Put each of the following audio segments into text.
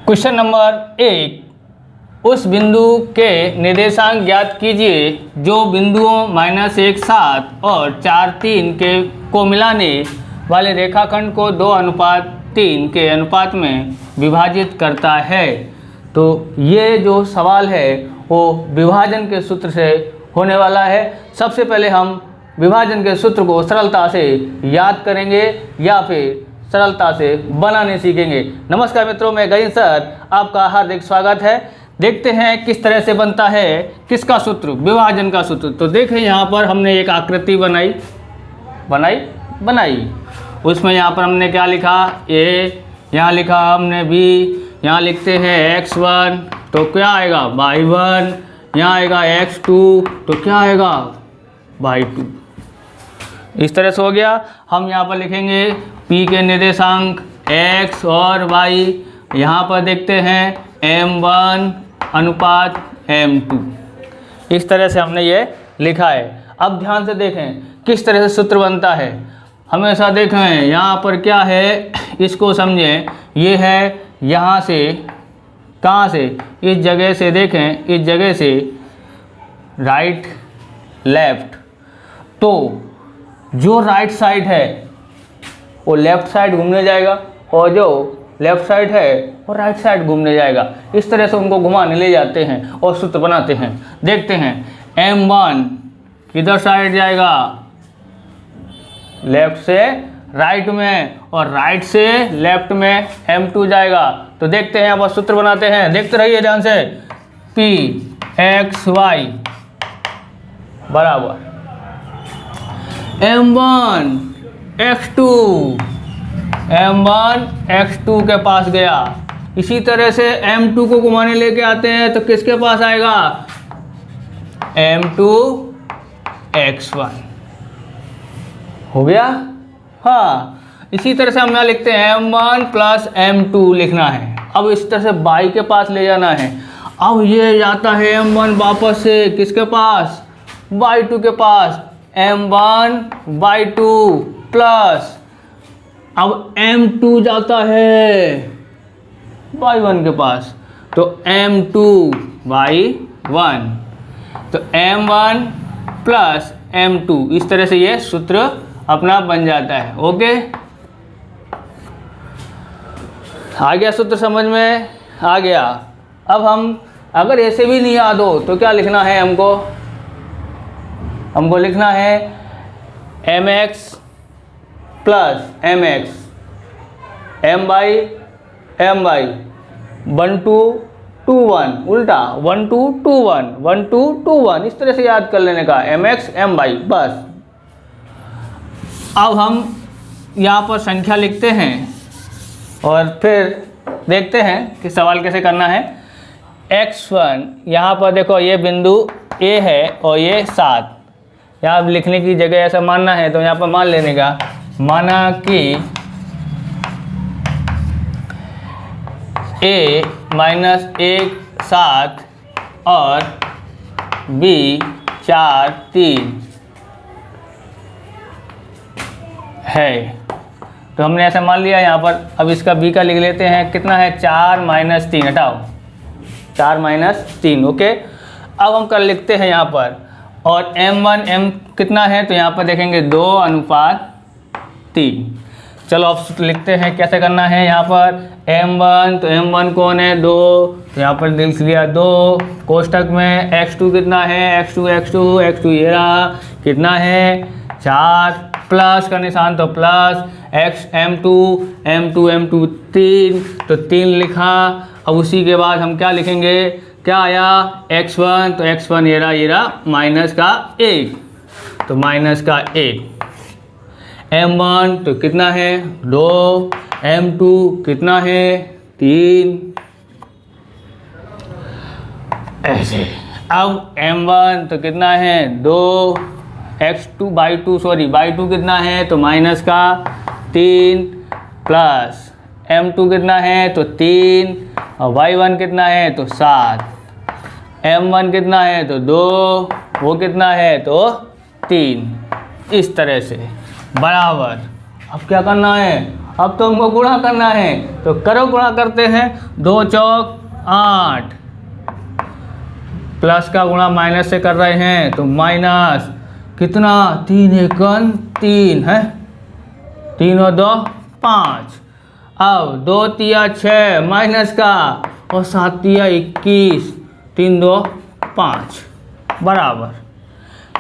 Question number 1, उस बिंदु के निर्देशांक ज्ञात कीजिए जो बिंदुओं -1 7 और 4 3 के को मिलाने वाले रेखाखंड को 2:3 के अनुपात में विभाजित करता है। तो ये जो सवाल है वो विभाजन के सूत्र से होने वाला है। सबसे पहले हम विभाजन के सूत्र को सरलता से याद करेंगे या फिर सरलता से बनाने सीखेंगे। नमस्कार मित्रों, मैं गरीन सर, आपका हार्दिक स्वागत है। देखते हैं किस तरह से बनता है किसका सूत्र, विभाजन का सूत्र। तो देखें यहाँ पर हमने एक आकृति बनाई। उसमें यहाँ पर हमने क्या लिखा, ए, यहाँ लिखा हमने बी, यहाँ लिखते हैं x1 तो क्या आएगा y1, यहाँ आएगा x2 तो क्या आएगा y2। इस तरह से हो गया। हम यहाँ पर लिखेंगे P के निर्देशांक x और y, यहाँ पर देखते हैं m1 अनुपात m2। इस तरह से हमने ये लिखा है। अब ध्यान से देखें किस तरह से सूत्र बनता है। हमेशा देखें यहाँ पर क्या है, इसको समझें। ये है यहाँ से, कहाँ से, इस जगह से, देखें इस जगह से राइट लेफ्ट। तो जो राइट साइड है वो लेफ़्ट साइड घूमने जाएगा और जो लेफ़्ट साइड है वो राइट साइड घूमने जाएगा। इस तरह से उनको घुमाने ले जाते हैं और सूत्र बनाते हैं। देखते हैं m1 किधर साइड जाएगा, लेफ़्ट से राइट में और राइट से लेफ़्ट में m2 जाएगा। तो देखते हैं यहाँ पर सूत्र बनाते हैं, देखते रहिए ध्यान से। p x y बराबर m1 x2 के पास गया। इसी तरह से m2 को घुमाने लेके आते हैं तो किसके पास आएगा, m2 x1 हो गया। हाँ, इसी तरह से हम यहाँ लिखते हैं m1 प्लस m2 लिखना है। अब इस तरह से y के पास ले जाना है। अब ये जाता है m1 वापस से किसके पास, y2 के पास, m1 y2 प्लस अब m2 जाता है y1 के पास, तो m2 y1, तो m1 प्लस m2। इस तरह से ये सूत्र अपना बन जाता है। ओके, आ गया सूत्र समझ में, आ गया। अब हम अगर ऐसे भी नहीं याद हो तो क्या लिखना है, हमको लिखना है mx plus mx m by 1 2 2 1, उल्टा 1 2 2 1 1 2 2 1, इस तरह से याद कर लेने का mx m by बस। अब हम यहाँ पर संख्या लिखते हैं और फिर देखते हैं कि सवाल कैसे करना है। x1 यहाँ पर देखो, ये बिंदु A है और ये 7। यहाँ लिखने की जगह ऐसा मानना है तो यहाँ पर मान लेने का, माना कि A -1 7 और B 4 3 है। तो हमने ऐसा मान लिया यहाँ पर। अब इसका B का लिख लेते हैं, कितना है 4 - 3, हटाओ 4 - 3। ओके, अब हम कर लिखते हैं यहाँ पर, और m1 m कितना है तो यहाँ पर देखेंगे 2:3। चलो अब लिखते हैं कैसे करना है। यहाँ पर m1, तो m1 कौन है 2, तो यहाँ पर लिख लिया 2, कोष्टक में x2 कितना है, x2 ये रहा, कितना है 4, प्लस का निशान तो प्लस, m2 3, तो 3 लिखा। अब उसी के बाद हम क्या लिखेंगे, क्या आया x1, तो x1 ये रहा माइनस का 1, तो माइनस का 1। m1 तो कितना है 2, m2 कितना है 3, ऐसे। अब m1 तो कितना है 2, x2 y2 कितना है तो माइनस का 3, प्लस m2 कितना है तो 3, और y1 कितना है तो 7, m1 कितना है तो 2, वो कितना है तो 3। इस तरह से बराबर। अब क्या करना है, अब तो हमको गुणा करना है, तो करो गुणा करते हैं। 2 चौक 8, प्लस का गुणा माइनस से कर रहे हैं तो माइनस कितना 3 एकन 3 है, 3 और 2 5। अब 2 तिया 6 माइनस का और 7 तिया 21, 3 2 5 बराबर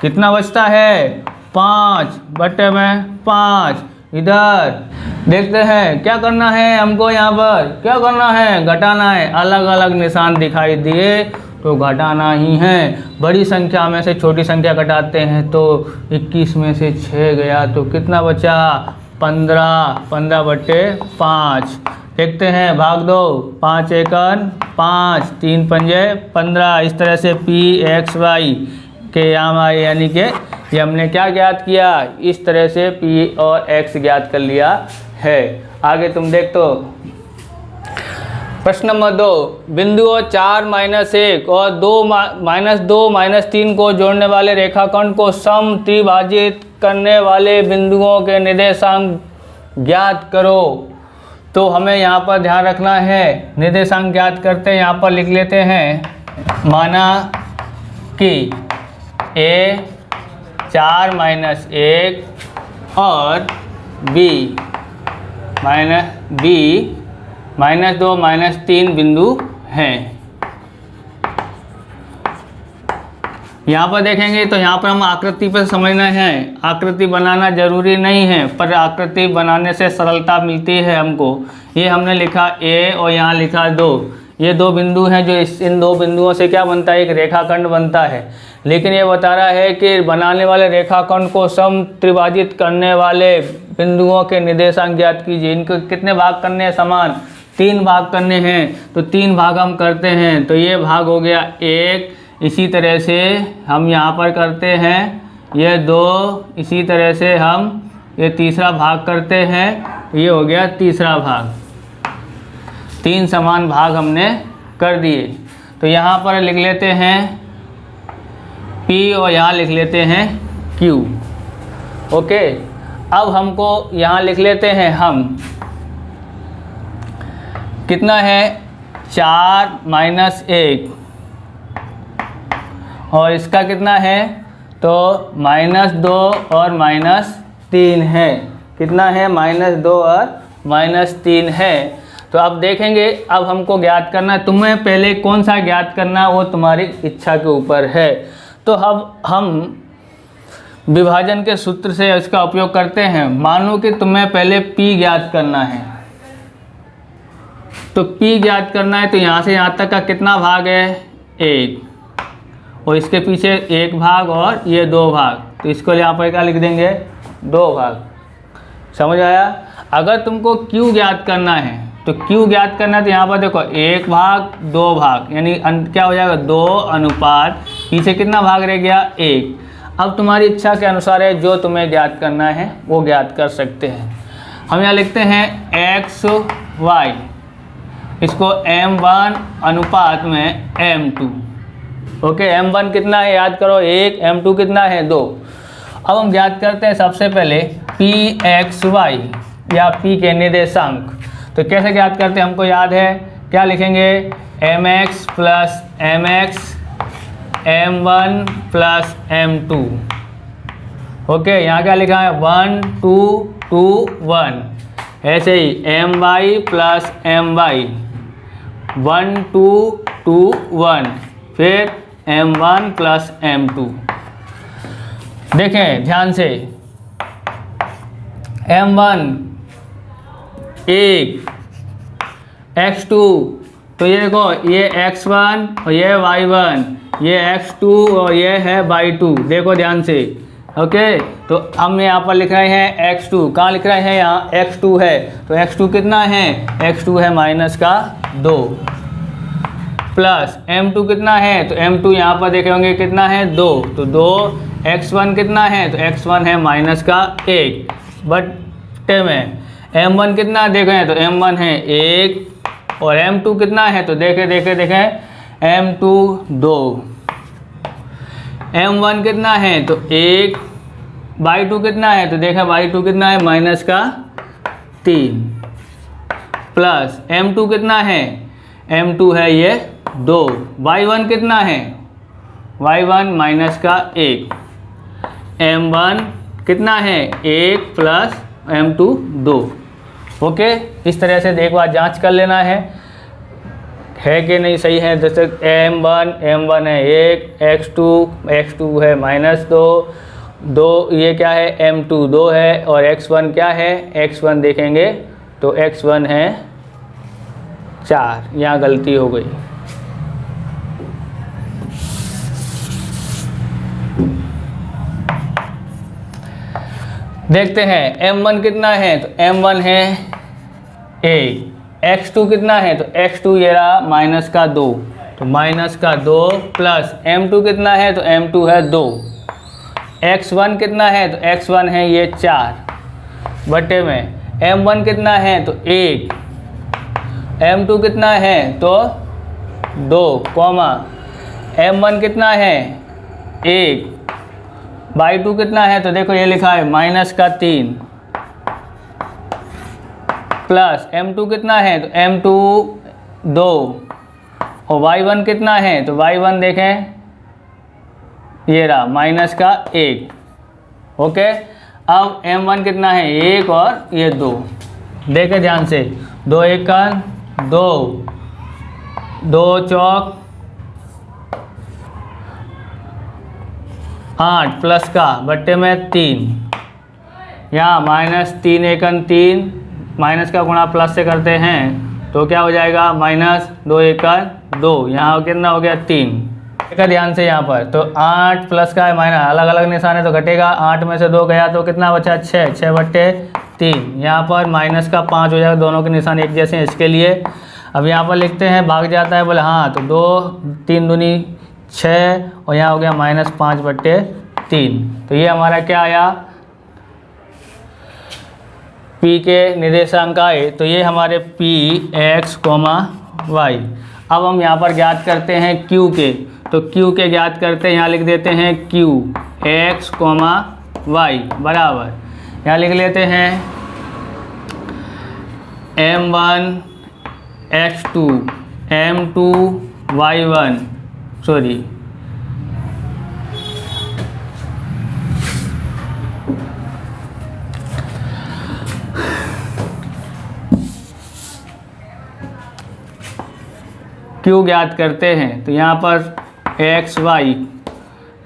कितना बचता है 5 बटे में 5। इधर देखते हैं क्या करना है हमको, यहाँ पर क्या करना है, घटाना है। अलग अलग निशान दिखाई दिए तो घटाना ही है। बड़ी संख्या में से छोटी संख्या घटाते हैं तो 21 में से 6 गया तो कितना बचा 15, 15 बटे 5। देखते हैं भाग दो, 5 एकन 5, 3 पंजे 15। इस तरह से पी एक्स वाई के यहाँ आए, यानी कि ये हमने क्या ज्ञात किया, इस तरह से पी और एक्स ज्ञात कर लिया है। आगे तुम देख तो प्रश्न नंबर 2, बिंदुओं 4 -1 और 2 -3 को जोड़ने वाले रेखाखंड को सम त्रिभाजित करने वाले बिंदुओं के निर्देशांक ज्ञात करो। तो हमें यहाँ पर ध्यान रखना है, निर्देशांक ज्ञात करते हैं। यहाँ पर लिख लेते हैं, माना कि A 4 -1 और B -2 -3 बिंदु हैं। यहाँ पर देखेंगे तो यहाँ पर हम आकृति पर समझना है। आकृति बनाना जरूरी नहीं है, पर आकृति बनाने से सरलता मिलती है हमको। ये हमने लिखा A और यहाँ लिखा 2। ये 2 बिंदु हैं जो इन 2 बिंदुओं से क्या बनता है, एक रेखाखंड बनता है। लेकिन ये बता रहा है कि बनाने वाले रेखाखंड को सम त्रिभाजित करने वाले बिंदुओं के निर्देशांक ज्ञात कीजिए। इनको कितने भाग करने हैं, समान 3 भाग करने हैं। तो 3 भाग हम करते हैं, तो ये भाग हो गया 1। इसी तरह से हम यहाँ पर करते हैं ये 2। इसी तरह से हम ये तीसरा भाग करते हैं, ये हो गया तीसरा भाग। 3 समान भाग हमने कर दिए। तो यहाँ पर लिख लेते हैं P और यहाँ लिख लेते हैं Q। ओके, अब हमको यहाँ लिख लेते हैं हम, कितना है 4 -1 और इसका कितना है तो -2 और -3 है। कितना है -2 और -3 है। तो अब देखेंगे, अब हमको ज्ञात करना है। तुम्हें पहले कौन सा ज्ञात करना है वो तुम्हारी इच्छा के ऊपर है। तो अब हम विभाजन के सूत्र से इसका उपयोग करते हैं। मानो कि तुम्हें पहले P ज्ञात करना है, तो P ज्ञात करना है तो यहाँ से यहाँ तक का कितना भाग है 1, और इसके पीछे 1 भाग और ये 2 भाग। तो इसको यहाँ पर क्या लिख देंगे 2 भाग। समझ आया। अगर तुमको Q ज्ञात करना है तो Q ज्ञात करना है तो यहाँ पर देखो 1 भाग 2 भाग, यानी क्या हो जाएगा 2 अनुपात पीछे कितना भाग रह गया 1। अब तुम्हारी इच्छा के अनुसार है, जो तुम्हें ज्ञात करना है वो ज्ञात कर सकते हैं। हम यहाँ लिखते हैं x y, इसको m1 अनुपात में m2। ओके, m1 कितना है याद करो 1, m2 कितना है 2। अब हम ज्ञात करते हैं सबसे पहले pxy या p के निर्देशांक। तो कैसे ज्ञात करते हैं हमको याद है, क्या लिखेंगे mx plus mx m1 plus m2। Okay, यहाँ क्या लिखा है 1 2 2 1। ऐसे ही my प्लस my 1 2 2 1, फिर m1 प्लस m2। देखें ध्यान से, m1 1, x2, तो ये देखो ये x1 और ये y1, ये x2 और ये है y2। देखो ध्यान से। ओके, तो हम यहाँ पर लिख रहे हैं x2। कहाँ लिख रहे हैं, यहाँ x2 है। तो x2 कितना है, x2 है -2 प्लस m2 कितना है, तो m2 यहाँ पर देखे होंगे कितना है 2। तो 2 x1 कितना है, तो x1 है -1 बटे में m1 कितना है देखें, तो m1 है 1 और m2 कितना है, तो देखें m2 2। m1 कितना है, तो 1। y2 कितना है, तो देखें y2 कितना है -3। प्लस m2 कितना है, m2 है ये 2, y1 कितना है, y1 माइनस का 1, m1 कितना है 1 प्लस m2 2। ओके, इस तरह से एक बार जांच कर लेना है कि नहीं सही है। जैसे m1 है 1, x2 है -2, ये क्या है m2 2 है, और x1 क्या है, x1 देखेंगे तो x1 है 4, यहाँ गलती हो गई। देखते हैं m1 कितना है, तो m1 है 1, x2 कितना है, तो x2 ये रहा -2, तो -2 प्लस m2 कितना है, तो m2 है 2, x1 कितना है, तो x1 है ये 4 बटे में m1 कितना है, तो 1, m2 कितना है, तो 2 कॉमा m1 कितना है 1, y2 कितना है, तो देखो ये लिखा है -3 प्लस m2 कितना है, तो m2 2, और y1 कितना है, तो y1 देखें ये रहा -1। ओके, अब m1 कितना है 1 और ये 2, देखें ध्यान से, 2 1 2, 2 चौक 8 प्लस का बट्टे में 3, यहाँ -3 1 3, माइनस का गुणा प्लस से करते हैं तो क्या हो जाएगा, -2 1 2, यहाँ कितना हो गया 3। देखा ध्यान से यहाँ पर, तो 8 प्लस का है माइनस, अलग अलग निशान है तो घटेगा, 8 में से 2 गया तो कितना बचा 6 बट्टे 3, यहाँ पर माइनस का 5 हो जाएगा, दोनों के निशान एक जैसे हैं इसके लिए। अब यहाँ पर लिखते हैं भाग जाता है, बोले हाँ, तो 2 3 दूनी 6, और यहाँ हो गया -5 बट्टे 3। तो ये हमारा क्या आया, P के निर्देशांक आए, तो ये हमारे P x, y। अब हम यहाँ पर ज्ञात करते हैं Q के, तो Q के ज्ञात करते हैं, यहाँ लिख देते हैं Q x, y बराबर, यहाँ लिख लेते हैं m1 x2 m2 y1 sorry Q ज्ञात करते हैं, तो यहाँ पर x y,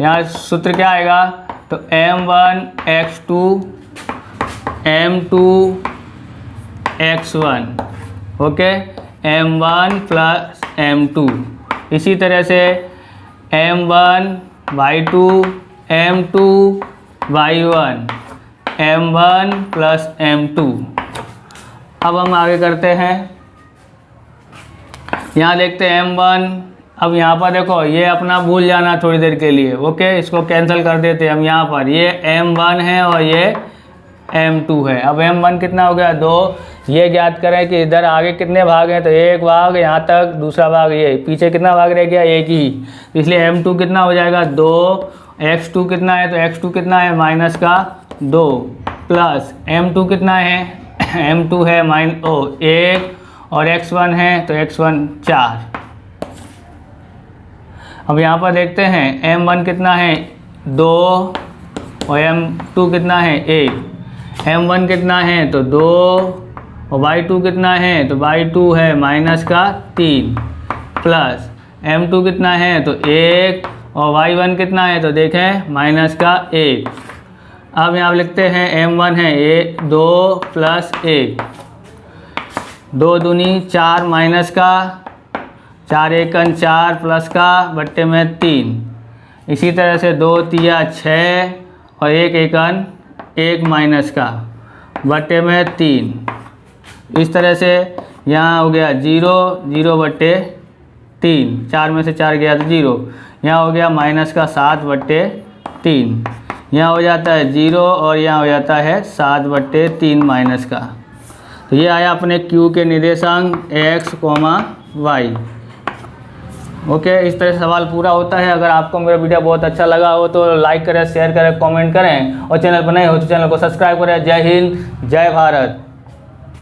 यहाँ सूत्र क्या आएगा, तो m1 x2 m2 x1, okay, m1 plus m2। इसी तरह से m1 y2 m2 y1 m1 plus m2। अब हम आगे करते हैं, यहाँ देखते हैं m1, अब यहाँ पर देखो ये अपना भूल जाना थोड़ी देर के लिए, ओके, इसको कैंसिल कर देते हैं हम। यहाँ पर ये m1 है और ये m2 है। अब m1 कितना हो गया 2, ये ज्ञात करें कि इधर आगे कितने भाग हैं, तो एक भाग यहाँ तक, दूसरा भाग ये, पीछे कितना भाग रह गया, एक ही, इसलिए m2 कितना हो जाएगा 2, x2 कितना है, तो x2 कितना है -2 प्लस m2 कितना है m2 है -1, और x1 है तो x1 4। अब यहाँ पर देखते हैं m1 कितना है 2 और m2 कितना है 1, m1 कितना है तो 2 और y2 कितना है तो y2 है -3 प्लस m2 कितना है तो 1 और y1 कितना है तो देखें -1। अब यहाँ लिखते हैं m1 है 2 प्लस 1, 2 दूनी 4 माइनस का 4 1 4 प्लस का बट्टे में 3। इसी तरह से 2 3 6 और 1 1 माइनस का बट्टे में 3। इस तरह से यहाँ हो गया 0 0 बट्टे 3, 4 में से 4 गया तो 0, यहाँ हो गया -7 बट्टे 3, यहाँ हो जाता है 0 और यहाँ हो जाता है 7 बट्टे 3 माइनस का। तो ये आया अपने Q के निर्देशांक x, y। ओके, इस तरह से सवाल पूरा होता है। अगर आपको मेरा वीडियो बहुत अच्छा लगा हो तो लाइक करें, शेयर करें, कमेंट करें, और चैनल पर नए हो तो चैनल को सब्सक्राइब करें। जय हिंद, जय भारत।